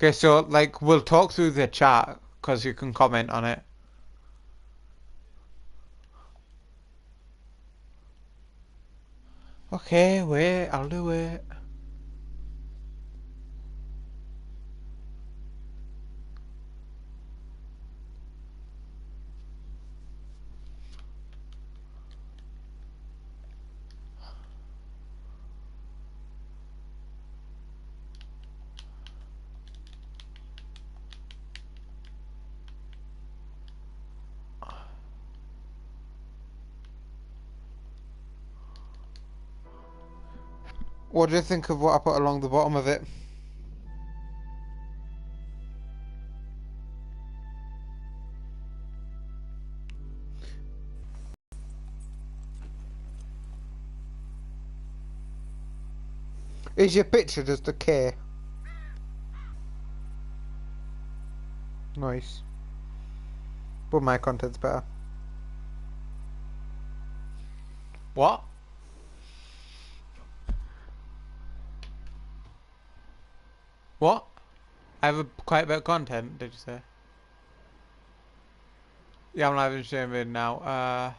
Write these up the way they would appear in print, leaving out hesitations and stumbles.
Okay, so like we'll talk through the chat because you can comment on it. Okay, wait, I'll do it. What do you think of what I put along the bottom of it? Is your picture just a K? Nice. But my content's better. What? What? I have quite a bit of content, did you say? Yeah, I'm live streaming now.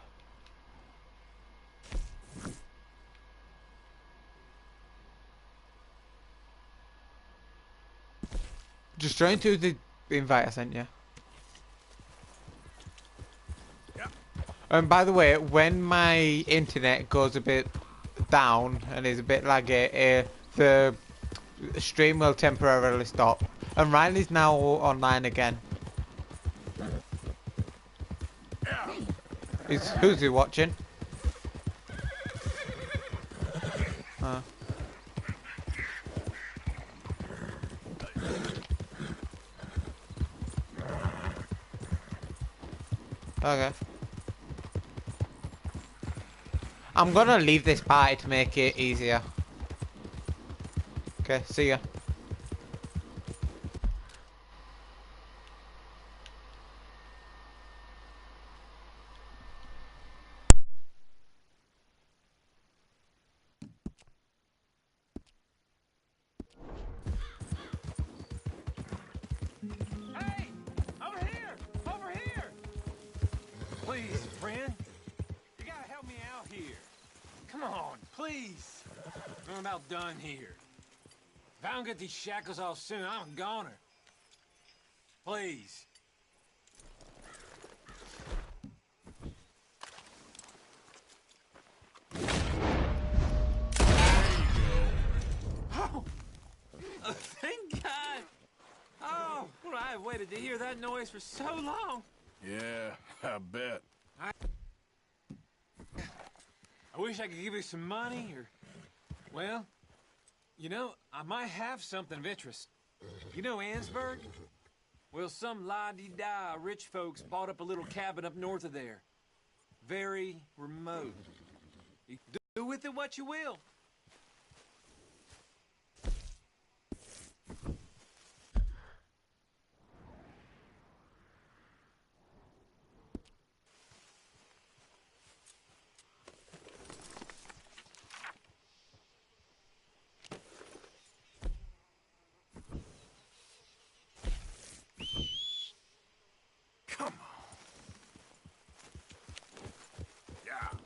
Just join to the invite I sent you. And by the way, when my internet goes a bit down and is a bit laggy, the stream will temporarily stop. And Riley's now online again. Who's he watching? Okay. I'm gonna leave this party to make it easier. Okay, see ya. Hey! Over here! Over here! Please, friend. You gotta help me out here. Come on, please. I'm about done here. If I don't get these shackles off soon, I'm a goner. Please. Oh! Thank God! Oh, well, I've waited to hear that noise for so long. Yeah, I bet. I wish I could give you some money, or... Well, you know, I might have something of interest. You know Annesburg? Well, some la-di-da rich folks bought up a little cabin up north of there. Very remote. You can do with it what you will. Come on. Yeah.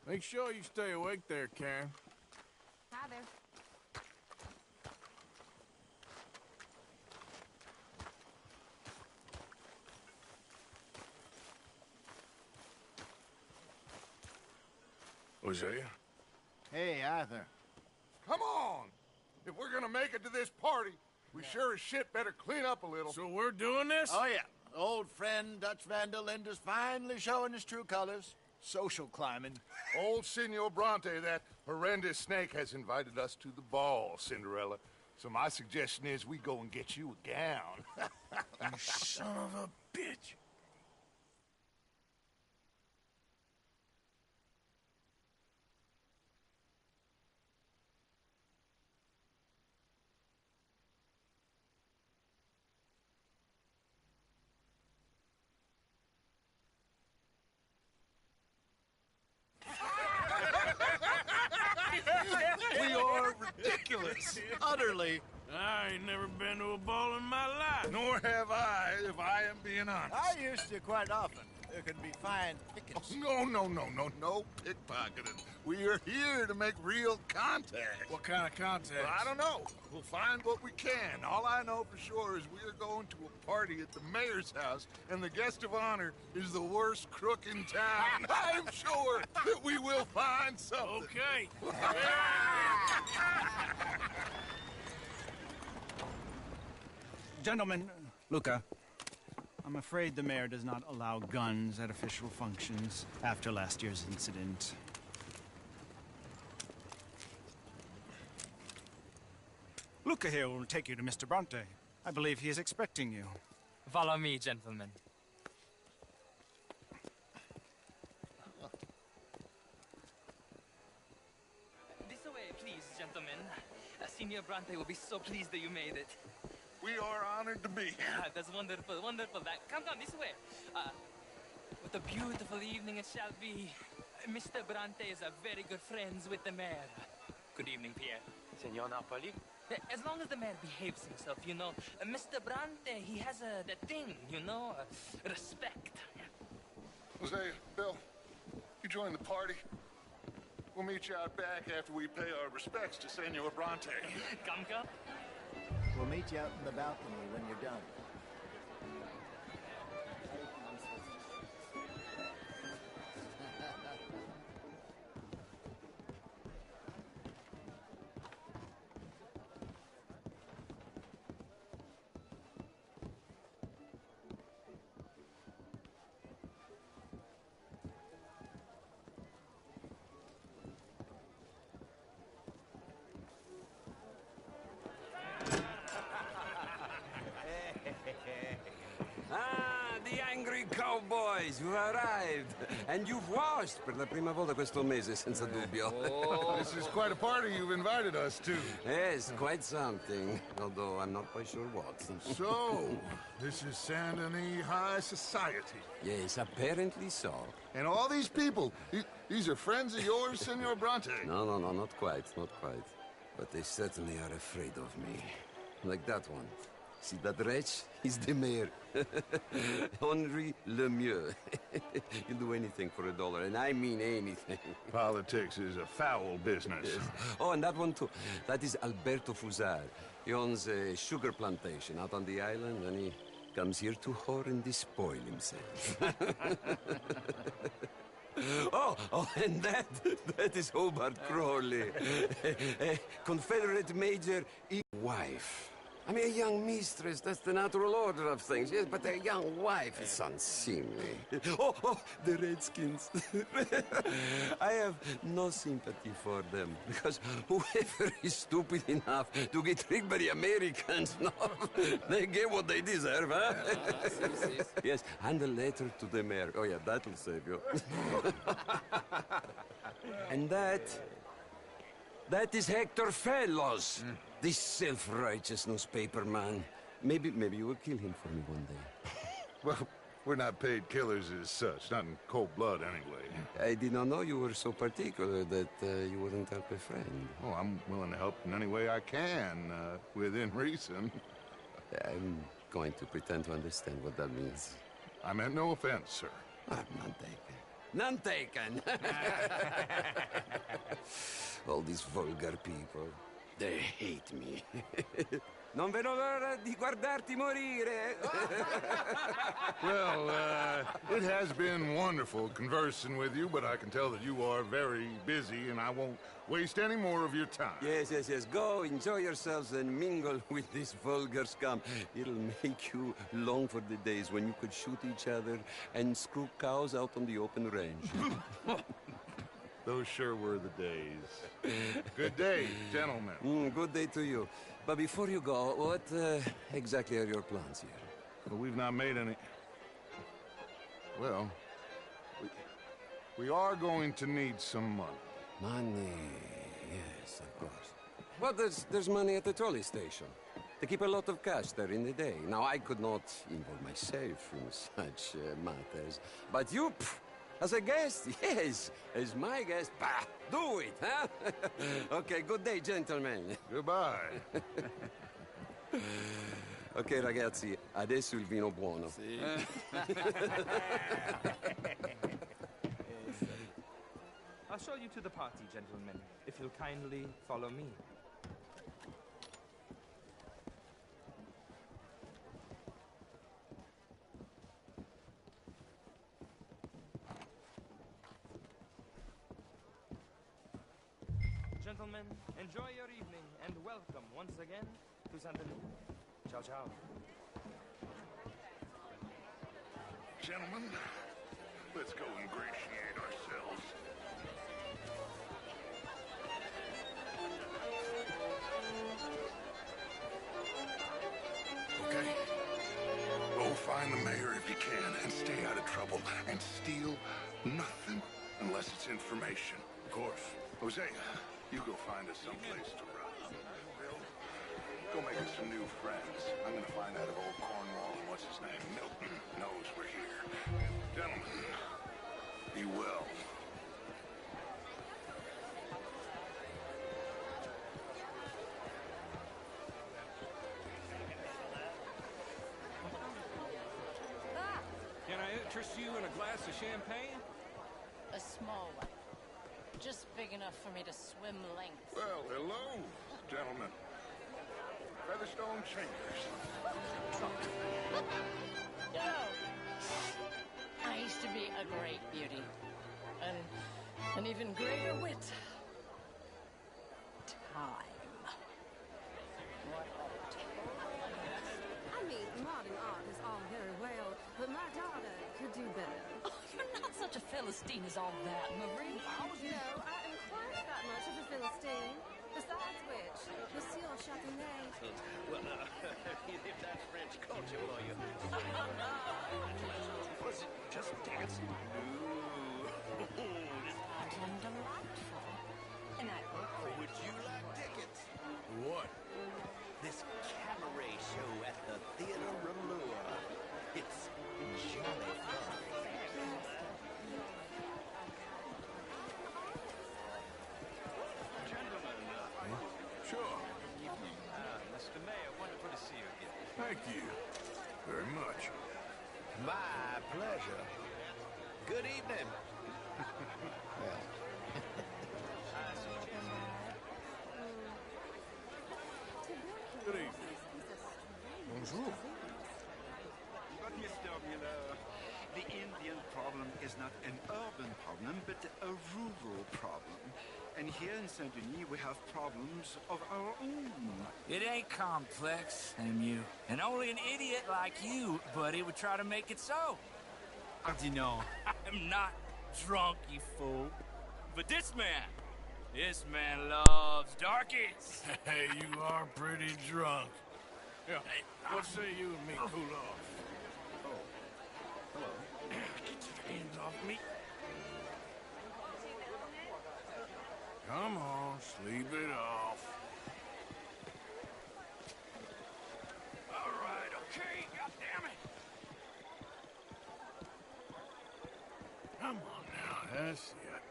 Make sure you stay awake there, Karen. Hi there. Hosea? Hey, Arthur. Come on! If we're gonna make it to this party, we sure as shit better clean up a little. So we're doing this? Oh, yeah. Old friend Dutch Van der Linde's finally showing his true colors. Social climbing. Old Senor Bronte, that horrendous snake, has invited us to the ball, Cinderella. So my suggestion is we go and get you a gown. You son of a bitch. We are ridiculous. Utterly. I ain't never been to a ball in my life. Nor have I, if I am being honest. I used to quite often. There can be fine pickings. No pickpocketing. We are here to make real contact. What kind of contact? Well, I don't know. We'll find what we can. All I know for sure is we are going to a party at the mayor's house, and the guest of honor is the worst crook in town. I'm sure that we will find something. Okay. Gentlemen, Luca, I'm afraid the mayor does not allow guns at official functions after last year's incident. Luca here will take you to Mr. Bronte. I believe he is expecting you. Follow me, gentlemen. This way, please, gentlemen. Senior Bronte will be so pleased that you made it. We are honored to be here. That's wonderful, wonderful. Come this way. What a beautiful evening it shall be. Mr. Bronte is a very good friends with the mayor. Good evening, Pierre. Senor Napoli? As long as the mayor behaves himself, you know. Mr. Bronte, he has that thing, you know, respect. Hosea, Bill, you join the party. We'll meet you out back after we pay our respects to Senor Bronte. Come. We'll meet you out in the balcony when you're done. Ah, the angry cowboys, you arrived. And you've washed per la prima volta questo mese, senza dubbio. This is quite a party you've invited us to. Yes, quite something. Although I'm not quite sure what. So, this is Saint Denis High Society. Yes, apparently so. And all these people, these are friends of yours, Senor Bronte? No, not quite, not quite. But they certainly are afraid of me. Like that one. See that wretch? He's the mayor. Henri Lemieux. He'll do anything for $1, and I mean anything. Politics is a foul business. Yes. Oh, and that one too. That is Alberto Fusar. He owns a sugar plantation out on the island, and he comes here to whore and despoil himself. Oh, and that is Hobart Crawley. A Confederate major, wife. I mean, a young mistress, that's the natural order of things, yes, but a young wife is unseemly. Oh, the Redskins. I have no sympathy for them, because whoever is stupid enough to get tricked by the Americans, no, they get what they deserve, huh? Yes, and a letter to the mayor. Oh, yeah, that'll save you. And that is Hector Fellows. This self-righteous newspaper man. Maybe you will kill him for me one day. Well, we're not paid killers as such, not in cold blood anyway. I did not know you were so particular that you wouldn't help a friend. Oh, I'm willing to help in any way I can, within reason. I'm going to pretend to understand what that means. I meant no offense, sir. None taken. None taken! All these vulgar people, they hate me. Non vedo l'ora di guardarti morire. Well, it has been wonderful conversing with you, but I can tell that you are very busy, and I won't waste any more of your time. Yes, yes, yes. Go, enjoy yourselves and mingle with this vulgar scum. It'll make you long for the days when you could shoot each other and screw cows out on the open range. Those sure were the days. Good day, gentlemen. Good day to you. But before you go, what exactly are your plans here? Well, we've not made any... Well, we are going to need some money. Money, yes, of course. Well, there's money at the trolley station. They keep a lot of cash there in the day. Now, I could not involve myself in such matters. But you, as a guest, yes, as my guest, bah, do it, huh? Okay, good day, gentlemen. Goodbye. Ok, ragazzi, adesso il vino buono. Sì. I'll show you to the party, gentlemen, if you'll kindly follow me. Gentlemen, enjoy your evening and welcome once again to Saint Denis. Ciao, ciao. Gentlemen, let's go ingratiate ourselves. Okay? Go find the mayor if you can and stay out of trouble and steal nothing unless it's information. Of course. Hosea, you go find us someplace to run. Bill, go make us some new friends. I'm gonna find out if old Cornwall and what's his name, Milton, knows we're here. Gentlemen, be well. Can I interest you in a glass of champagne? A small one. Just big enough for me to swim length. Well, hello, gentlemen. Featherstone Chambers. No! I used to be a great beauty. And an even greater wit. Time. What of it? I mean, modern art is all very well, but my daughter could do better. Oh, you're not such a Philistine as all that, Marie. No, I am quite that much of a Philistine. Besides which, Monsieur Chaponnet... Well, you live that French culture, will you? Was it just dancing? Ooh. Hot and delightful. And I work for Would you like tickets? What? This cabaret show at the Theatre Ramur. It's jolly fun. Sure. Mr. Mayor, wonderful to see you again. Thank you very much. My pleasure. Good evening. Good evening. Bonjour. But Mr. Miller, the Indian problem is not an urban problem, but a rural problem. And here in Saint-Denis, we have problems of our own. It ain't complex, MU. And only an idiot like you, buddy, would try to make it so. How do you know? I'm not drunk, you fool. But this man loves darkies. Hey, you are pretty drunk. Yeah, what say you and me cool off? Get your hands off me. Come on, sleep it off. All right, okay, goddammit. Come on now, that's it.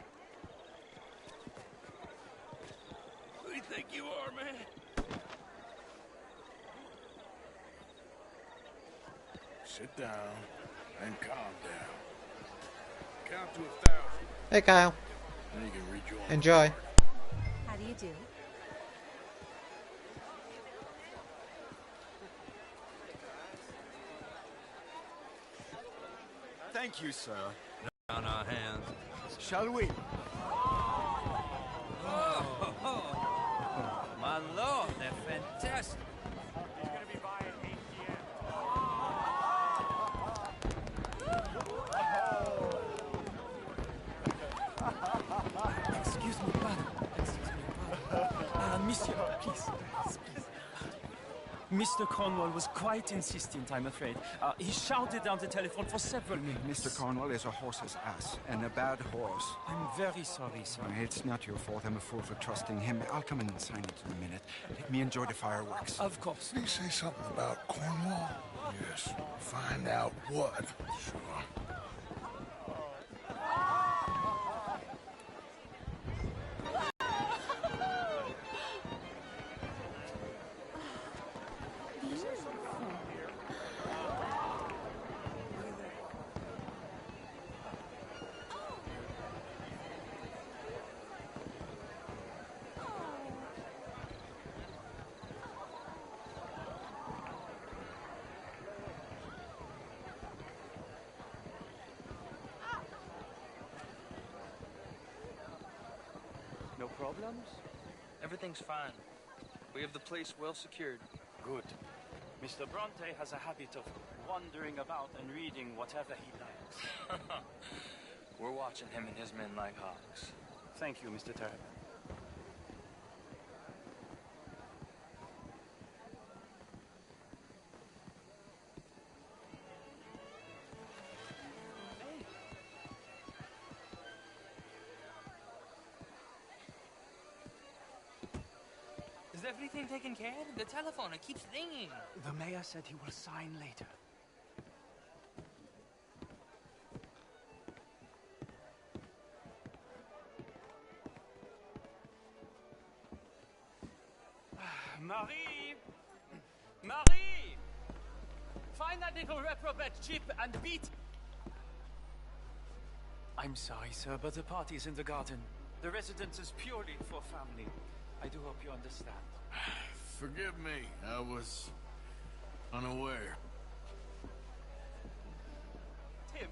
Who do you think you are, man? Sit down and calm down. Count to 1,000. Hey, Kyle. Then you can rejoin. Enjoy. How do you do? Thank you, sir. On our hands. Shall we? Oh, my lord, they're fantastic. He's gonna be by at 8 p.m. Excuse me, pardon. Excuse me, pardon. Monsieur, please. Mr. Cornwall was quite insistent, I'm afraid. He shouted down the telephone for several minutes. Mr. Cornwall is a horse's ass, and a bad horse. I'm very sorry, sir. It's not your fault. I'm a fool for trusting him. I'll come and sign it in a minute. Let me enjoy the fireworks. Of course. Did he say something about Cornwall? Yes. Find out what. Sure. No problems? Everything's fine. We have the place well secured. Good. Mr. Bronte has a habit of wandering about and reading whatever he likes. We're watching him and his men like hawks. Thank you, Mr. Terrapin. Is everything taken care of? The telephone, it keeps ringing. The mayor said he will sign later. Marie! Marie! Find that little reprobate chip and beat... I'm sorry, sir, but the party's in the garden. The residence is purely for family. I do hope you understand. Forgive me. I was unaware. Tim,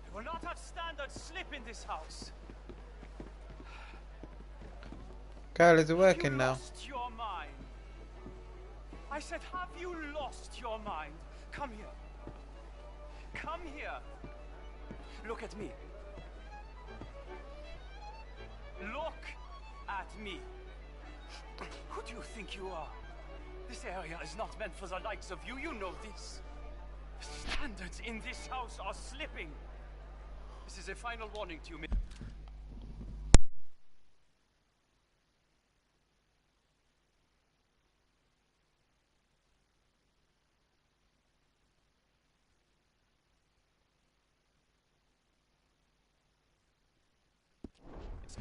we will not have standard slip in this house. Kyle, is it working you now? Lost your mind. I said, have you lost your mind? Come here. Come here. Look at me. Look at me. Who do you think you are? This area is not meant for the likes of you. You know this. The standards in this house are slipping. This is a final warning to you.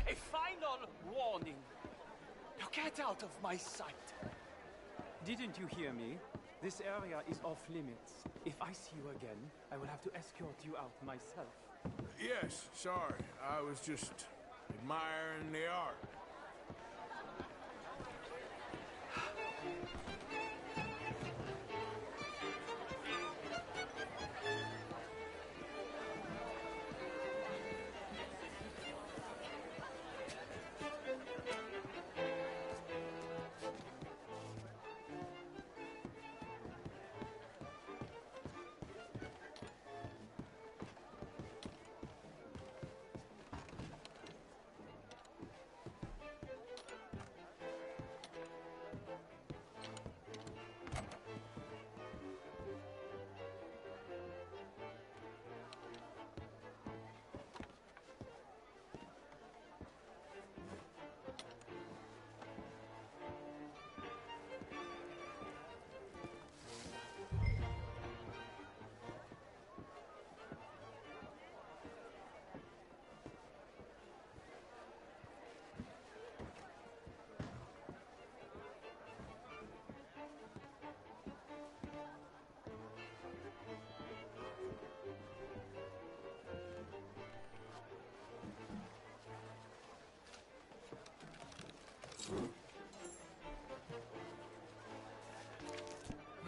A final warning. Now get out of my sight. Didn't you hear me? This area is off limits. If I see you again, I will have to escort you out myself. Yes, sorry. I was just admiring the art.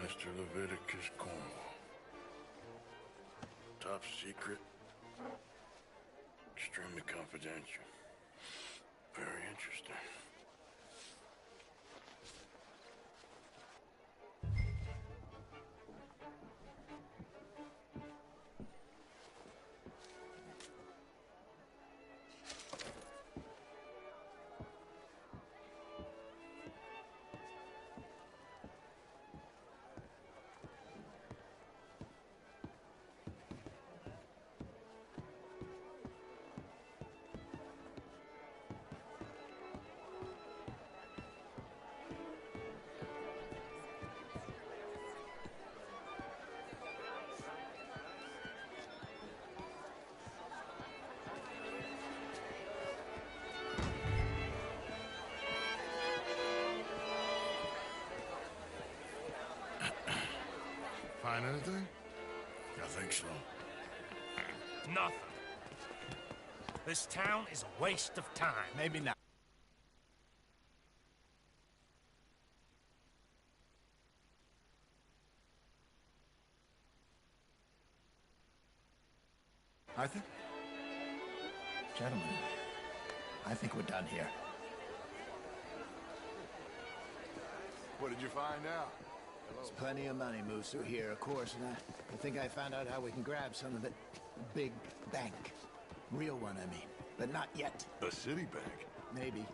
Mr. Leviticus Cornwall. Top secret. Extremely confidential. Very interesting. Find anything? I think so. Nothing. This town is a waste of time. Maybe not. Arthur? Gentlemen, I think we're done here. What did you find out? There's plenty of money moves through here, of course, and I think I found out how we can grab some of it. A big bank. Real one, I mean. But not yet. A city bank? Maybe.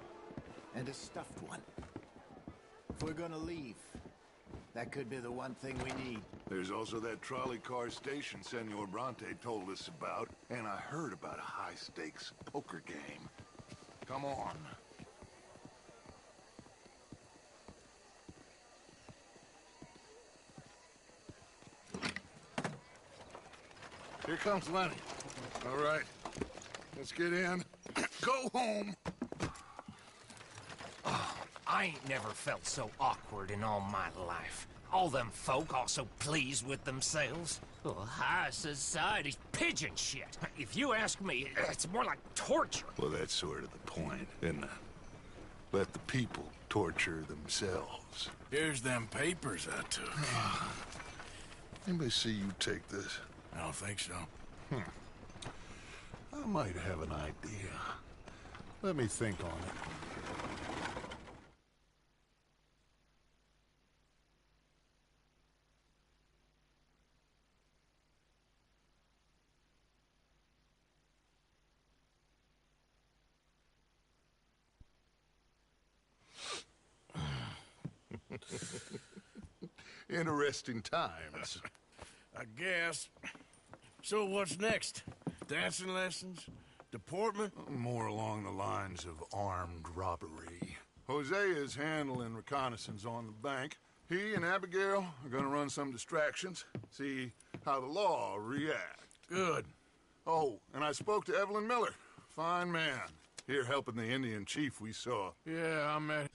And a stuffed one. If we're gonna leave, that could be the one thing we need. There's also that trolley car station Senor Bronte told us about, and I heard about a high-stakes poker game. Come on. Here comes Lenny. All right, let's get in. Go home. Oh, I ain't never felt so awkward in all my life. All them folk all so pleased with themselves. Oh, high society's pigeon shit. If you ask me, it's more like torture. Well, that's sort of the point, isn't it? Let the people torture themselves. Here's them papers I took. Anybody see you take this? I don't think so. I might have an idea. Let me think on it. Interesting times. I guess. So what's next? Dancing lessons? Deportment? More along the lines of armed robbery. Hosea is handling reconnaissance on the bank. He and Abigail are gonna run some distractions, see how the law react. Good. Oh, and I spoke to Evelyn Miller. Fine man. Here helping the Indian chief we saw. Yeah, I met...